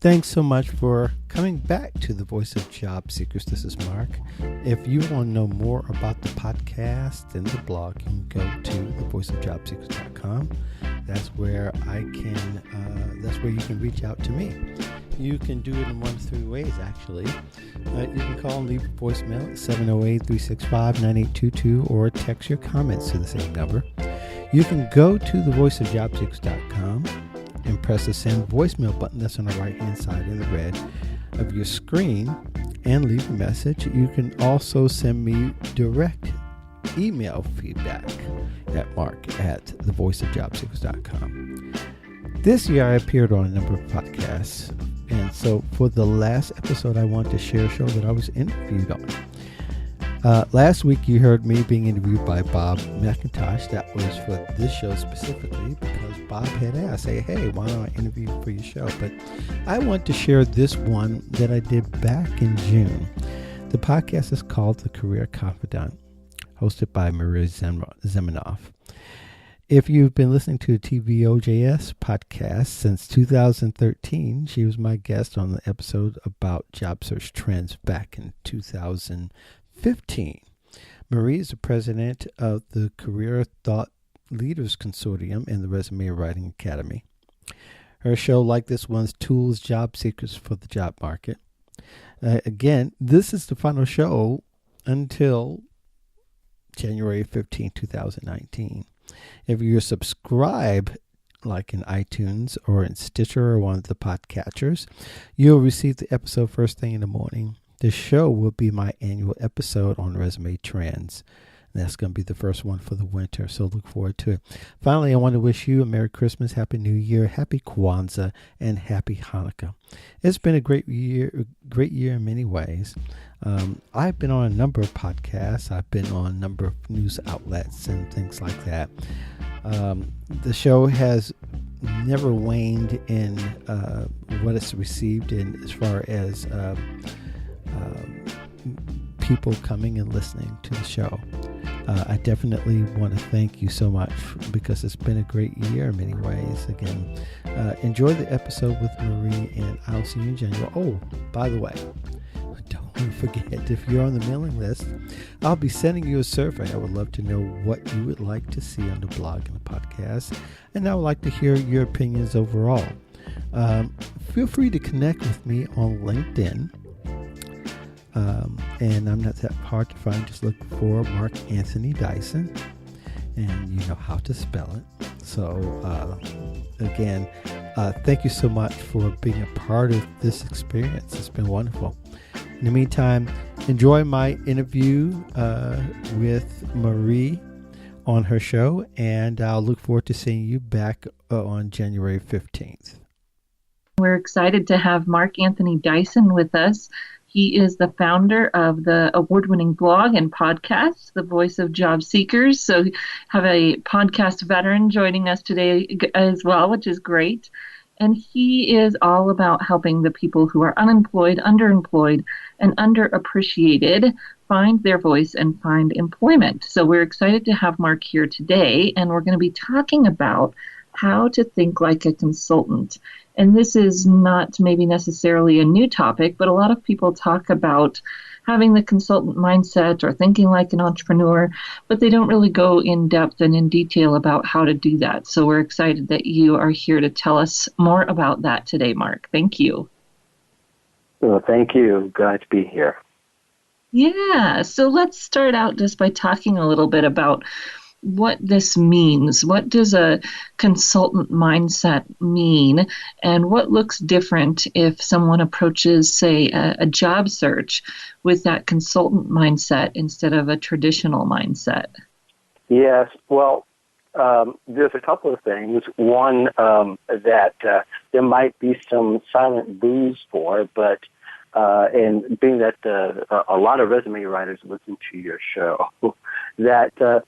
Thanks so much for coming back to the Voice of Job Seekers. This is Mark. If you want to know more about the podcast and the blog, you can go to thevoiceofjobseekers.com. That's where that's where you can reach out to me. You can do it in one of three ways, actually. You can call and leave a voicemail at 708-365-9822 or text your comments to the same number. You can go to thevoiceofjobseekers.com and press the send voicemail button that's on the right-hand side in the red of your screen and leave a message. You can also send me direct email feedback at mark@thevoiceofjobseekers.com. This year I appeared on a number of podcasts, and so for the last episode I want to share a show that I was interviewed on. Last week you heard me being interviewed by Bob McIntosh. That was for this show specifically because Bob had asked, hey, why don't I interview for your show? But I want to share this one that I did back in June. The podcast is called The Career Confidant, hosted by Maria Zemenoff. If you've been listening to the TVOJS podcast since 2013, she was my guest on the episode about job search trends back in 2015. Marie is the president of the Career Thought Leaders Consortium and the Resume Writing Academy. Her show, like this one's, tools job seekers for the job market. Again, this is the final show until January 15, 2019. If you're subscribed, like in iTunes or in Stitcher or one of the podcatchers, you'll receive the episode first thing in the morning. The show will be my annual episode on resume trends. And that's going to be the first one for the winter, so look forward to it. Finally, I want to wish you a Merry Christmas, Happy New Year, Happy Kwanzaa, and Happy Hanukkah. It's been a great year in many ways. I've been on a number of podcasts. I've been on a number of news outlets and things like that. The show has never waned in what it's received in as far as people coming and listening to the show. I definitely want to thank you so much because it's been a great year in many ways. Again, enjoy the episode with Marie, and I'll see you in January. Oh, by the way, don't forget, if you're on the mailing list, I'll be sending you a survey. I would love to know what you would like to see on the blog and the podcast, and I would like to hear your opinions overall. Feel free to connect with me on LinkedIn. And I'm not that hard to find. Just look for Mark Anthony Dyson, and you know how to spell it. So, again, thank you so much for being a part of this experience. It's been wonderful. In the meantime, enjoy my interview with Marie on her show, and I'll look forward to seeing you back on January 15th. We're excited to have Mark Anthony Dyson with us. He is the founder of the award-winning blog and podcast, The Voice of Job Seekers. So have a podcast veteran joining us today as well, which is great. And he is all about helping the people who are unemployed, underemployed, and underappreciated find their voice and find employment. So we're excited to have Mark here today, and we're going to be talking about how to think like a consultant. And this is not maybe necessarily a new topic, but a lot of people talk about having the consultant mindset or thinking like an entrepreneur, but they don't really go in depth and in detail about how to do that. So we're excited that you are here to tell us more about that today, Mark. Thank you. Well, thank you. Glad to be here. Yeah. So let's start out just by talking a little bit about what this means. What does a consultant mindset mean, and what looks different if someone approaches, say, a job search with that consultant mindset instead of a traditional mindset? Yes, well, there's a couple of things. One, that there might be some silent boos for, but and being that a lot of resume writers listen to your show, that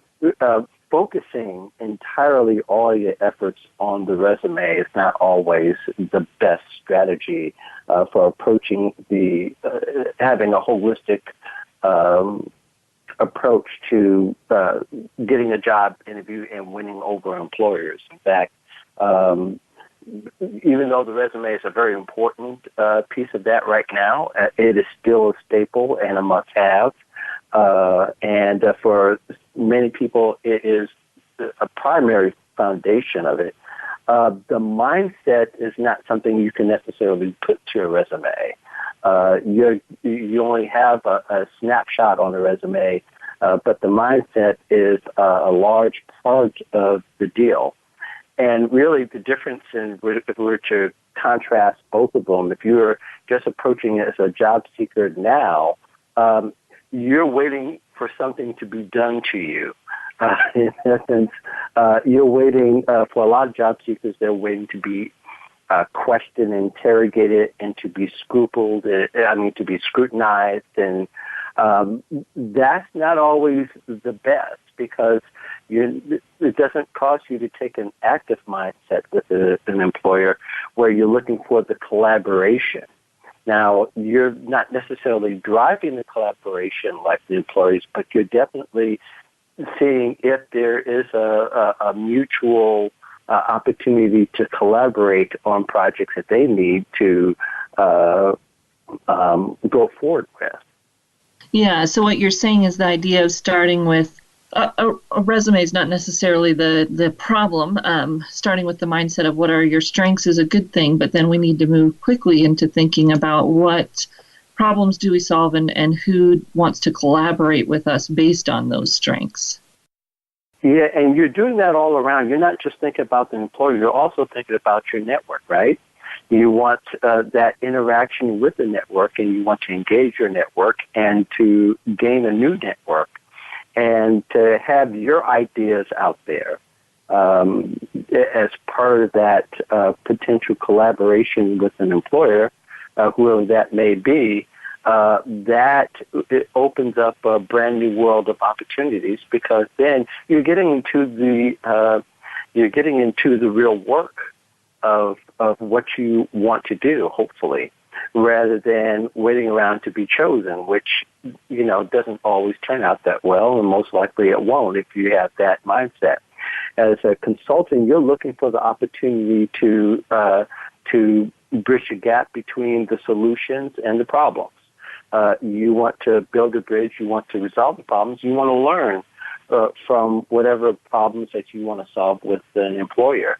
focusing entirely all your efforts on the resume is not always the best strategy for approaching having a holistic approach to getting a job interview and winning over employers. In fact, even though the resume is a very important piece of that right now, it is still a staple and a must-have. And for many people, it is a primary foundation of it. The mindset is not something you can necessarily put to a resume. You only have a snapshot on a resume, but the mindset is a large part of the deal. And really the difference if we were to contrast both of them, if you're just approaching it as a job seeker now, you're waiting for something to be done to you. In essence, you're waiting for a lot of job seekers, they're waiting to be questioned, interrogated, and to be to be scrutinized. And that's not always the best, because it doesn't cause you to take an active mindset with an employer where you're looking for the collaboration. Now, you're not necessarily driving the collaboration like the employees, but you're definitely seeing if there is a mutual opportunity to collaborate on projects that they need to go forward with. Yeah, so what you're saying is the idea of starting with a resume is not necessarily the problem. Starting with the mindset of what are your strengths is a good thing, but then we need to move quickly into thinking about what problems do we solve and who wants to collaborate with us based on those strengths. Yeah, and you're doing that all around. You're not just thinking about the employer, you're also thinking about your network, right? You want that interaction with the network, and you want to engage your network and to gain a new network and to have your ideas out there as part of that potential collaboration with an employer, whoever that may be. That it opens up a brand new world of opportunities, because then you're getting into the real work of what you want to do, hopefully, rather than waiting around to be chosen, which doesn't always turn out that well, and most likely it won't if you have that mindset. As a consultant, you're looking for the opportunity to bridge a gap between the solutions and the problems. You want to build a bridge. You want to resolve the problems. You want to learn from whatever problems that you want to solve with an employer.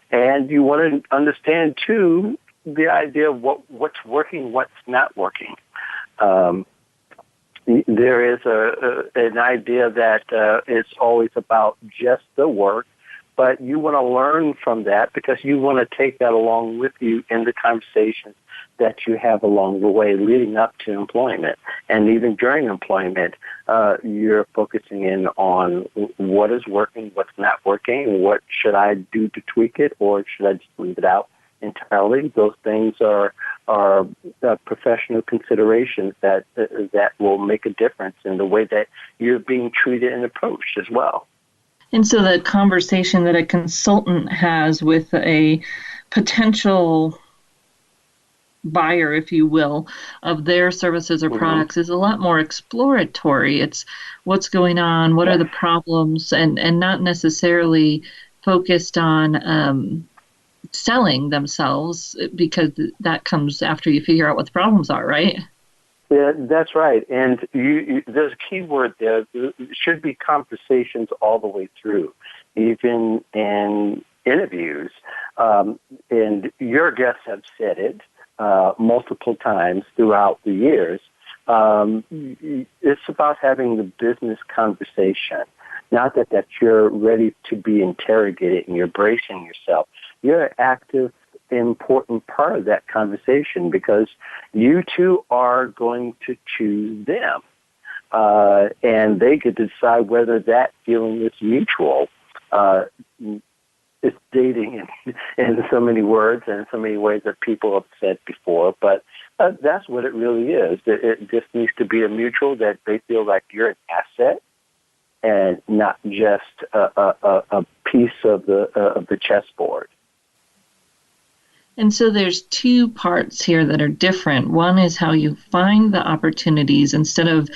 And you want to understand, too, the idea of what's working, what's not working. There is an idea that it's always about just the work, but you want to learn from that because you want to take that along with you in the conversations that you have along the way leading up to employment. And even during employment, you're focusing in on what is working, what's not working, what should I do to tweak it, or should I just leave it out entirely? Those things are professional considerations that will make a difference in the way that you're being treated and approached as well. And so the conversation that a consultant has with a potential buyer, if you will, of their services or products is a lot more exploratory. It's what's going on, what are the problems, and not necessarily focused on selling themselves, because that comes after you figure out what the problems are, right? Yeah, that's right. And there's a key word there. It should be conversations all the way through, even in interviews. And your guests have said it multiple times throughout the years. It's about having the business conversation. Not that you're ready to be interrogated and you're bracing yourself. You're an active, important part of that conversation, because you two are going to choose them. And they get to decide whether that feeling is mutual. It's dating in so many words and in so many ways that people have said before, but that's what it really is. It just needs to be a mutual, that they feel like you're an asset and not just a piece of the chessboard. And so there's two parts here that are different. One is how you find the opportunities. Instead of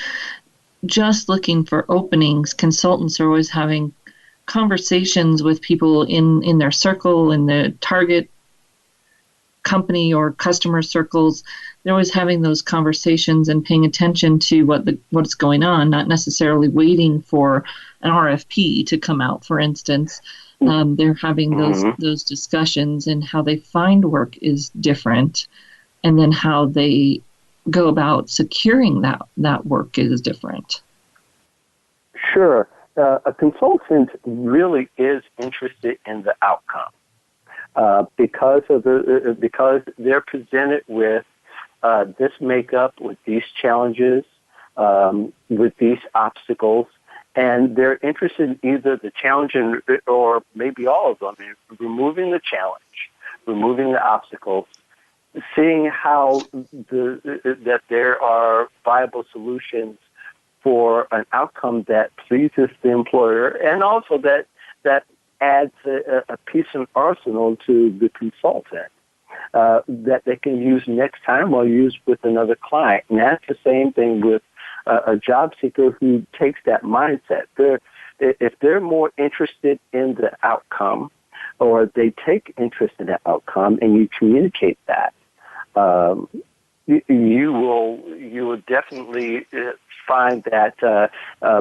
just looking for openings, consultants are always having conversations with people in their circle, in the target company or customer circles, they're always having those conversations and paying attention to what's going on, not necessarily waiting for an RFP to come out, for instance. They're having those discussions, and how they find work is different, and then how they go about securing that work is different. Sure. A consultant really is interested in the outcome because they're presented with this makeup, with these challenges, with these obstacles, and they're interested in either the challenge or maybe all of them, removing the challenge, removing the obstacles, seeing how that there are viable solutions for an outcome that pleases the employer, and also that adds a piece of arsenal to the consultant that they can use next time or use with another client. And that's the same thing with a job seeker who takes that mindset. If they're more interested in the outcome, or they take interest in that outcome, and you communicate that, you will definitely find that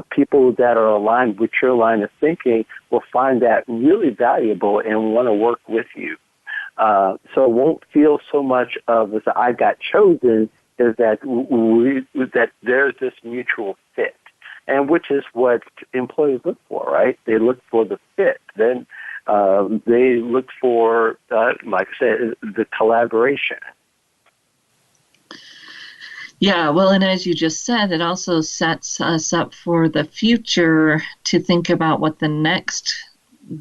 people that are aligned with your line of thinking will find that really valuable and want to work with you. So it won't feel so much of as I got chosen, is that that there's this mutual fit, and which is what employees look for, right? They look for the fit. Then they look for, like I said, the collaboration. Yeah, well, and as you just said, it also sets us up for the future to think about what the next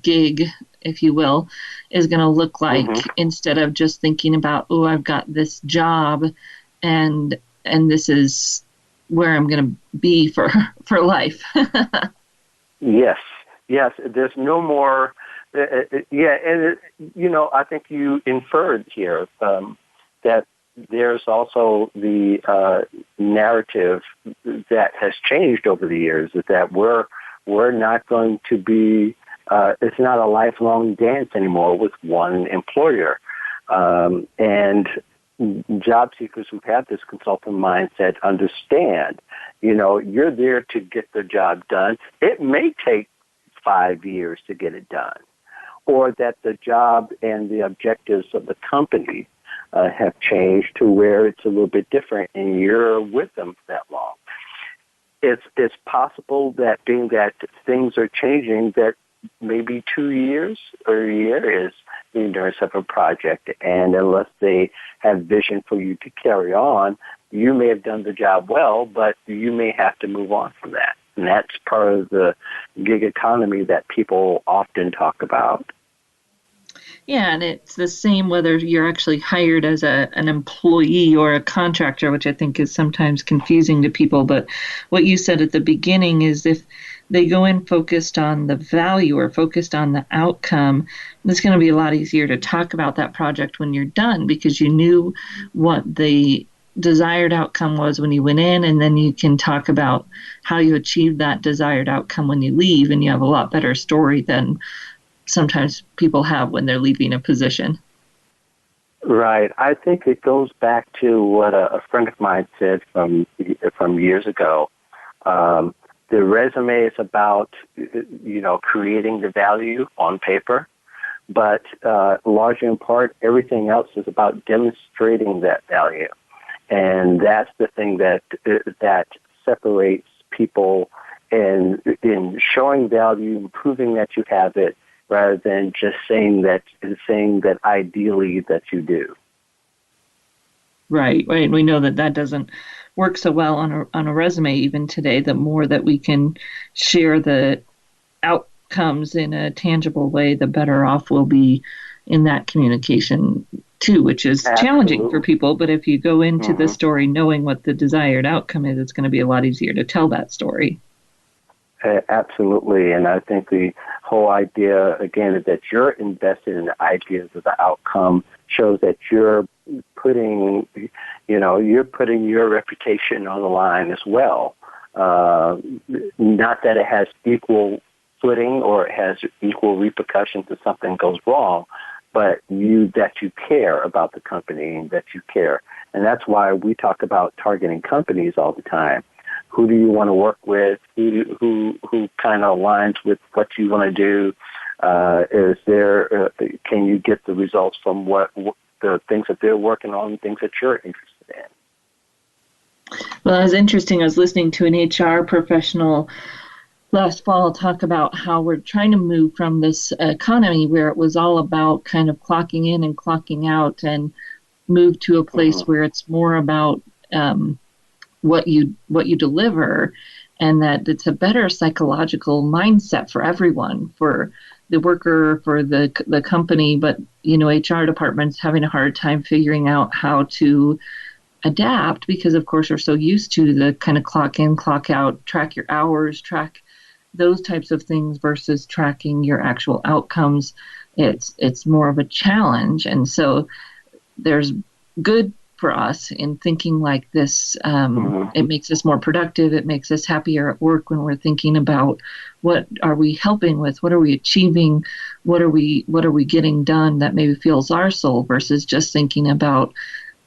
gig, if you will, is going to look like, instead of just thinking about, oh, I've got this job and this is where I'm going to be for life. Yes. There's no more. And I think you inferred here that there's also the narrative that has changed over the years, is that we're not going to be. It's not a lifelong dance anymore with one employer, and job seekers who have this consultant mindset understand. You're there to get the job done. It may take 5 years to get it done, or that the job and the objectives of the company have changed to where it's a little bit different, and you're with them for that long. It's possible that being that things are changing, that maybe 2 years or a year is the endurance of a project, and unless they have vision for you to carry on, you may have done the job well, but you may have to move on from that. And that's part of the gig economy that people often talk about. Yeah, and it's the same whether you're actually hired as an employee or a contractor, which I think is sometimes confusing to people. But what you said at the beginning is, if they go in focused on the value or focused on the outcome, it's going to be a lot easier to talk about that project when you're done, because you knew what the desired outcome was when you went in, and then you can talk about how you achieved that desired outcome when you leave, and you have a lot better story than sometimes people have when they're leaving a position. Right. I think it goes back to what a friend of mine said from years ago. The resume is about, creating the value on paper, but largely in part, everything else is about demonstrating that value. And that's the thing that separates people in showing value and proving that you have it, rather than just saying that ideally that you do. Right. We know that doesn't work so well on a resume even today. The more that we can share the outcomes in a tangible way, the better off we'll be in that communication too, which is challenging for people. But if you go into the story knowing what the desired outcome is, it's going to be a lot easier to tell that story. Absolutely. And I think the whole idea, again, is that you're invested in the ideas of the outcome, shows that you're putting your reputation on the line as well. Not that it has equal footing or it has equal repercussions if something goes wrong, but that you care about the company and that you care. And that's why we talk about targeting companies all the time. Who do you want to work with? Who kind of aligns with what you want to do? Can you get the results from what the things that they're working on, things that you're interested in? Well, it was interesting. I was listening to an HR professional last fall talk about how we're trying to move from this economy where it was all about kind of clocking in and clocking out, and move to a place where it's more about what you deliver, and that it's a better psychological mindset for everyone, for the worker, for the company. But HR departments having a hard time figuring out how to adapt, because of course we're so used to the kind of clock in, clock out, track your hours, track those types of things versus tracking your actual outcomes. It's more of a challenge. And so there's good for us in thinking like this. It makes us more productive. It makes us happier at work when we're thinking about what are we helping with, what are we achieving, what are we getting done that maybe fuels our soul, versus just thinking about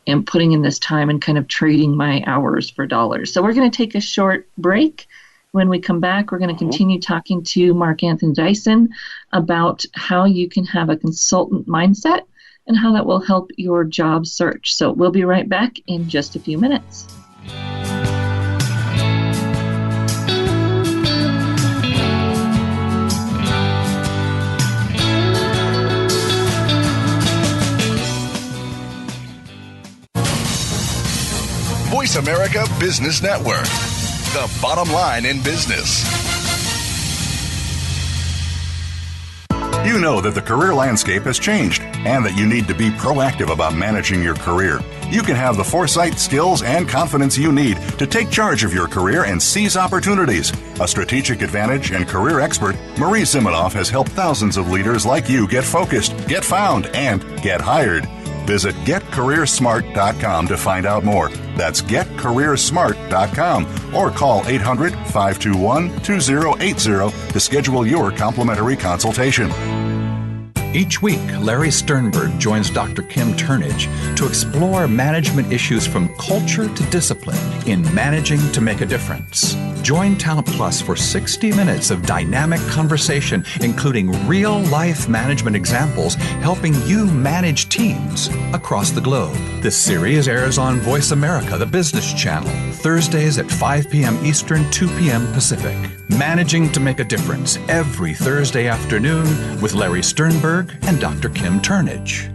and putting in this time and kind of trading my hours for dollars. So we're going to take a short break. When we come back, we're going to continue talking to Mark Anthony Dyson about how you can have a consultant mindset and how that will help your job search. So we'll be right back in just a few minutes. Voice America Business Network, the bottom line in business. You know that the career landscape has changed and that you need to be proactive about managing your career. You can have the foresight, skills, and confidence you need to take charge of your career and seize opportunities. A strategic advantage and career expert, Marie Zimenoff has helped thousands of leaders like you get focused, get found, and get hired. Visit getcareersmart.com to find out more. That's getcareersmart.com or call 800-521-2080 to schedule your complimentary consultation. Each week, Larry Sternberg joins Dr. Kim Turnage to explore management issues from culture to discipline in Managing to Make a Difference. Join Talent Plus for 60 minutes of dynamic conversation, including real-life management examples helping you manage teams across the globe. This series airs on Voice America, the business channel, Thursdays at 5 p.m. Eastern, 2 p.m. Pacific. Managing to Make a Difference every Thursday afternoon with Larry Sternberg and Dr. Kim Turnage.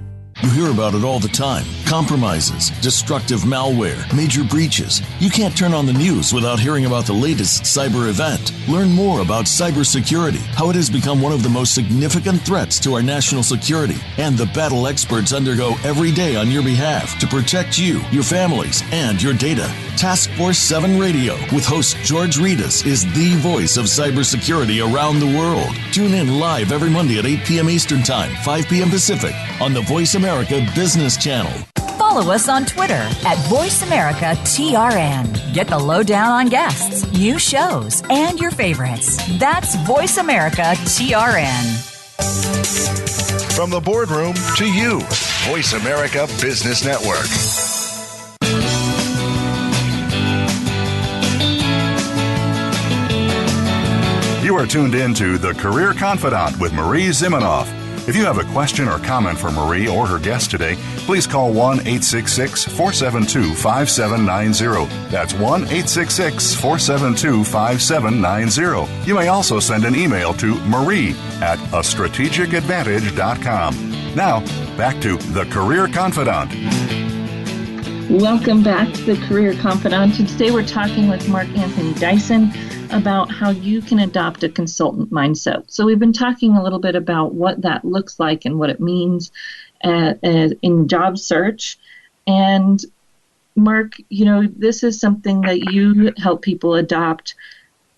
You hear about it all the time. Compromises, destructive malware, major breaches. You can't turn on the news without hearing about the latest cyber event. Learn more about cybersecurity, how it has become one of the most significant threats to our national security, and the battle experts undergo every day on your behalf to protect you, your families, and your data. Task Force 7 Radio with host George Ritas is the voice of cybersecurity around the world. Tune in live every Monday at 8 p.m. Eastern Time, 5 p.m. Pacific on the Voice America Business Channel. Follow us on Twitter at VoiceAmericaTRN. Get the lowdown on guests, new shows, and your favorites. That's VoiceAmericaTRN. From the boardroom to you, Voice America Business Network. You are tuned in to The Career Confidant with Marie Zimenoff. If you have a question or comment for Marie or her guest today, please call 1-866-472-5790. That's 1-866-472-5790. You may also send an email to marie@astrategicadvantage.com. Now, back to The Career Confidant. Welcome back to The Career Confidant. And today we're talking with Mark Anthony Dyson about how you can adopt a consultant mindset. So we've been talking a little bit about what that looks like and what it means in job search. And Mark, this is something that you help people adopt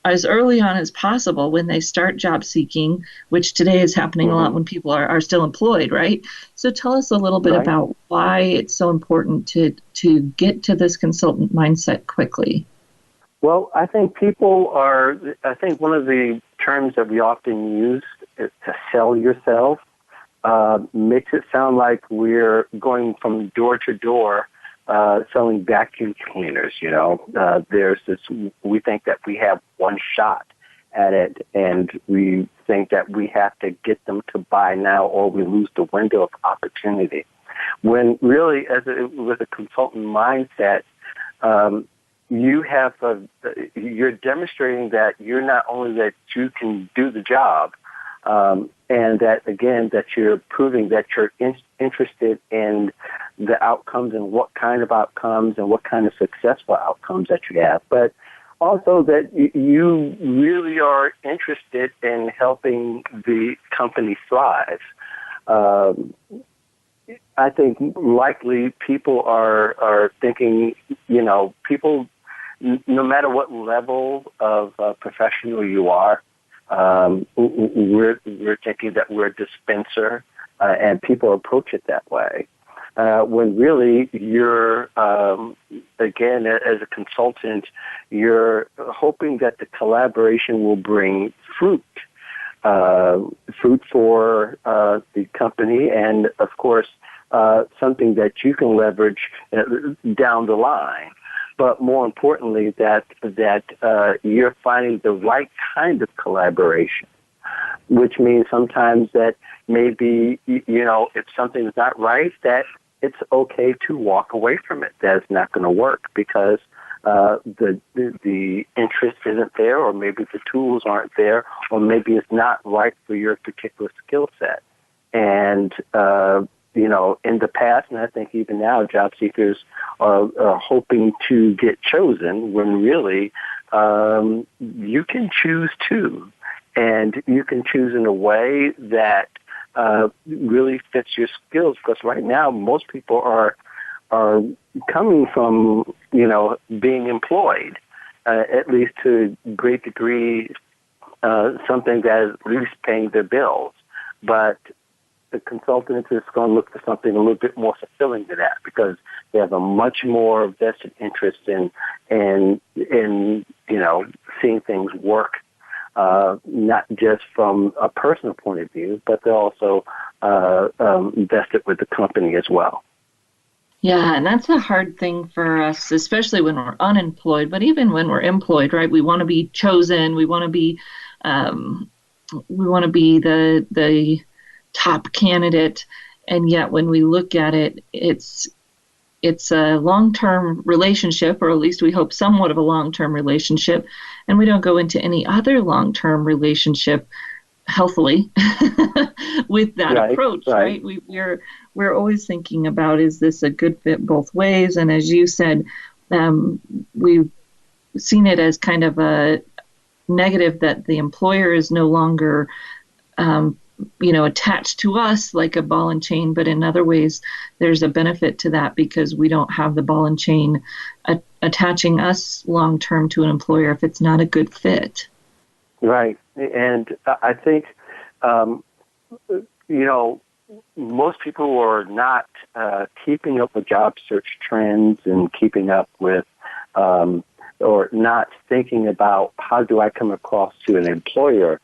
as early on as possible when they start job seeking, which today is happening a lot when people are still employed, right? So tell us a little bit about why it's so important to get to this consultant mindset quickly. Well, I think one of the terms that we often use is to sell yourself. makes it sound like we're going from door to door selling vacuum cleaners. There's this. We think that we have one shot at it, and we think that we have to get them to buy now, or we lose the window of opportunity. When really, with a consultant mindset, you're demonstrating that you're not only that you can do the job, and that again that you're proving that you're interested in the outcomes and what kind of outcomes and what kind of successful outcomes that you have, but also that you really are interested in helping the company thrive. I think likely people are thinking, people, no matter what level of professional you are, we're thinking that we're a dispenser, and people approach it that way. When really you're, again, as a consultant, you're hoping that the collaboration will bring fruit for the company, and of course, something that you can leverage down the line. But more importantly, that you're finding the right kind of collaboration, which means sometimes that maybe, if something's not right, that it's okay to walk away from it. That's not going to work because the interest isn't there, or maybe the tools aren't there, or maybe it's not right for your particular skill set. And, in the past, and I think even now, job seekers are hoping to get chosen when really you can choose too. And you can choose in a way that really fits your skills, because right now most people are coming from, being employed, at least to a great degree, something that is at least paying their bills. But the consultant is going to look for something a little bit more fulfilling than that, because they have a much more vested interest in seeing things work, not just from a personal point of view, but they're also invested with the company as well. Yeah, and that's a hard thing for us, especially when we're unemployed, but even when we're employed, right? We want to be chosen. We want to be the top candidate, and yet when we look at it, it's a long-term relationship, or at least we hope somewhat of a long-term relationship, and we don't go into any other long-term relationship healthily with that approach, right? We're always thinking about, is this a good fit both ways? And as you said, we've seen it as kind of a negative that the employer is no longer attached to us like a ball and chain, but in other ways, there's a benefit to that because we don't have the ball and chain attaching us long-term to an employer if it's not a good fit. Right. And I think, most people are not keeping up with job search trends and keeping up with, or not thinking about how do I come across to an employer.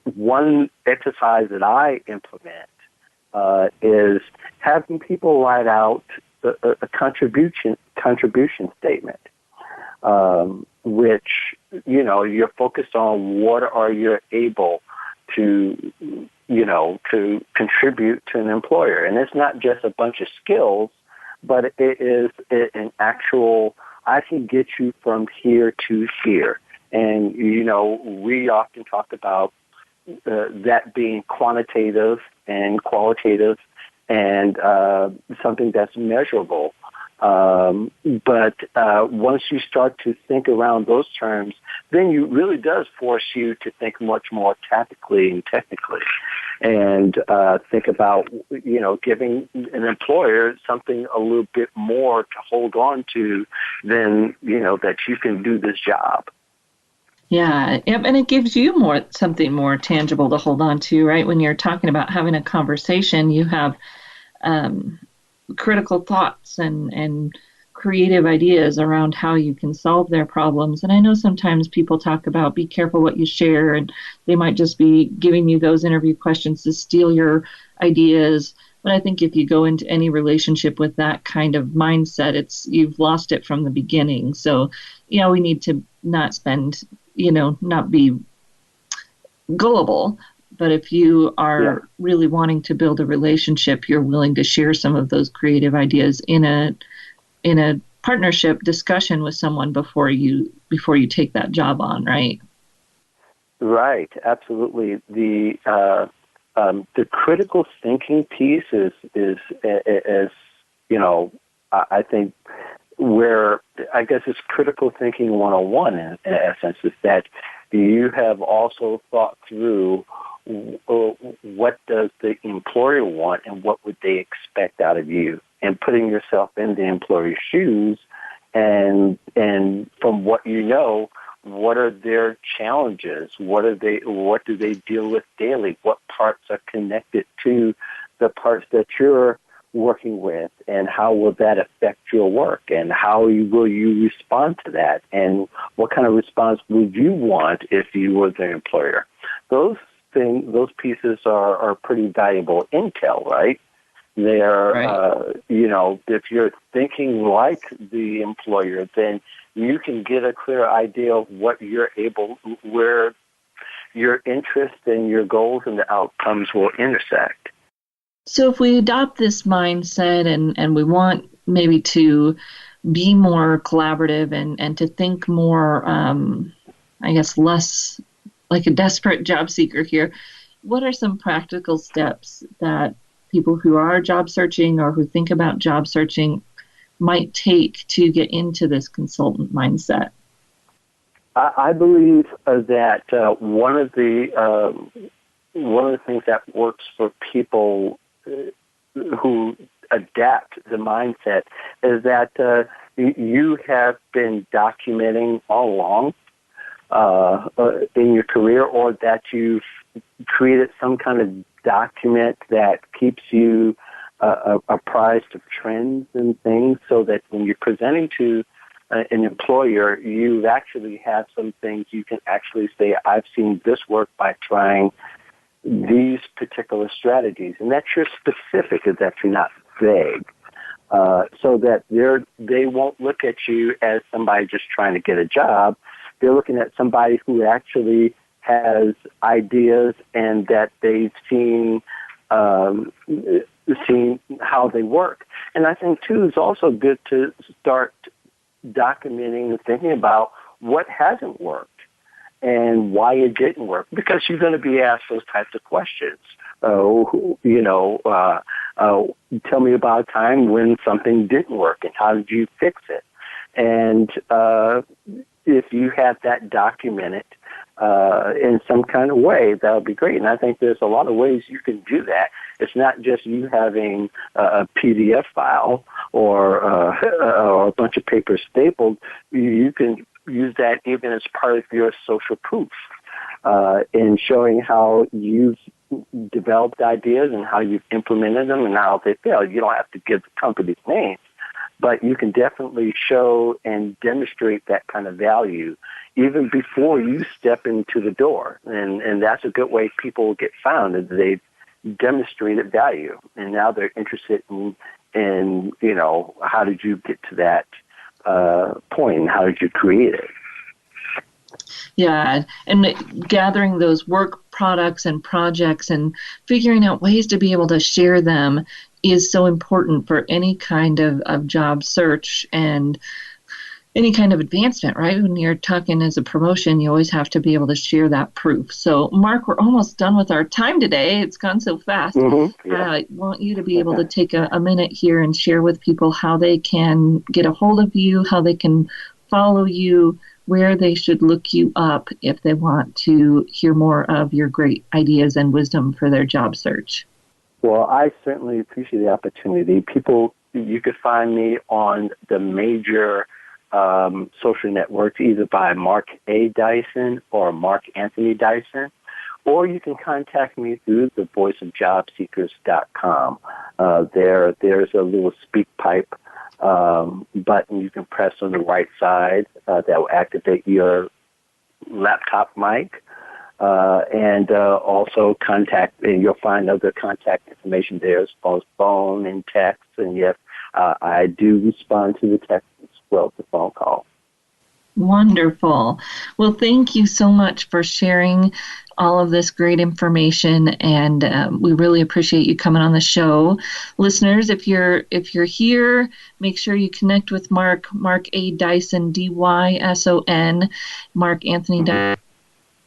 One exercise that I implement is having people write out a contribution statement, which, you're focused on what are you able to contribute to an employer. And it's not just a bunch of skills, but it is an actual, I can get you from here to here. And, we often talk about that being quantitative and qualitative and something that's measurable. But once you start to think around those terms, then it really does force you to think much more tactically and technically, and think about, giving an employer something a little bit more to hold on to than, that you can do this job. Yeah, and it gives you something more tangible to hold on to, right? When you're talking about having a conversation, you have critical thoughts and creative ideas around how you can solve their problems. And I know sometimes people talk about be careful what you share, and they might just be giving you those interview questions to steal your ideas. But I think if you go into any relationship with that kind of mindset, you've lost it from the beginning. So, we need to not be gullible. But if you are really wanting to build a relationship, you're willing to share some of those creative ideas in a partnership discussion with someone before you take that job on, right? Right, absolutely. The critical thinking piece is I think where I guess it's critical thinking 101 in essence, is that you have also thought through what does the employer want and what would they expect out of you, and putting yourself in the employer's shoes, and from what you know, what are their challenges? What do they deal with daily? What parts are connected to the parts that you're working with, and how will that affect your work, and how will you respond to that, and what kind of response would you want if you were the employer? Those pieces are pretty valuable intel, right? They're, right. If you're thinking like the employer, then you can get a clear idea of where your interests and your goals and the outcomes will intersect. So if we adopt this mindset and we want maybe to be more collaborative and to think more, less like a desperate job seeker here, what are some practical steps that people who are job searching or who think about job searching might take to get into this consultant mindset? I believe that one of the things that works for people who adapt the mindset is that you have been documenting all along in your career, or that you've created some kind of document that keeps you apprised of trends and things, so that when you're presenting to an employer, you actually have some things you can actually say, I've seen this work by trying these particular strategies, and that you're specific, and that you're not vague, so that they won't look at you as somebody just trying to get a job. They're looking at somebody who actually has ideas, and that they've seen how they work. And I think, too, it's also good to start documenting and thinking about what hasn't worked and why it didn't work, because you're going to be asked those types of questions. Tell me about a time when something didn't work and how did you fix it? And if you have that documented in some kind of way, that would be great. And I think there's a lot of ways you can do that. It's not just you having a PDF file or a bunch of papers stapled. You can use that even as part of your social proof in showing how you've developed ideas and how you've implemented them and how they failed. You don't have to give the company's names, but you can definitely show and demonstrate that kind of value even before you step into the door. And that's a good way people get found, is they've demonstrated value, and now they're interested in how did you get to that point, and how did you create it? Yeah, and gathering those work products and projects and figuring out ways to be able to share them is so important for any kind of job search and any kind of advancement, right? When you're talking as a promotion, you always have to be able to share that proof. So, Mark, we're almost done with our time today. It's gone so fast. Mm-hmm. Yeah. I want you to be able to take a minute here and share with people how they can get a hold of you, how they can follow you, where they should look you up if they want to hear more of your great ideas and wisdom for their job search. Well, I certainly appreciate the opportunity. People, you could find me on the major social networks, either by Mark A. Dyson or Mark Anthony Dyson, or you can contact me through the voiceofjobseekers.com. There's a little speak pipe, but button you can press on the right side that will activate your laptop mic. And also contact, and you'll find other contact information there as far as phone and text. And yes, I do respond to the text as well as the phone call. Wonderful. Well, thank you so much for sharing all of this great information, and we really appreciate you coming on the show. Listeners, if you're here, make sure you connect with Mark A. Dyson, D-Y-S-O-N, Mark Anthony Dyson.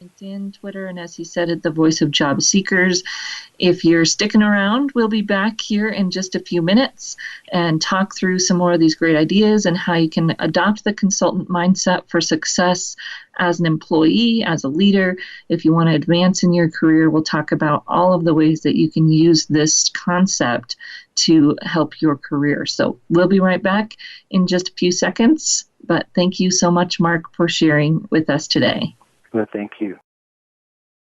LinkedIn, Twitter, and as he said it, the voice of job seekers. If you're sticking around, we'll be back here in just a few minutes and talk through some more of these great ideas and how you can adopt the consultant mindset for success as an employee, as a leader. If you want to advance in your career, we'll talk about all of the ways that you can use this concept to help your career. So we'll be right back in just a few seconds, but thank you so much, Mark, for sharing with us today. Well, thank you.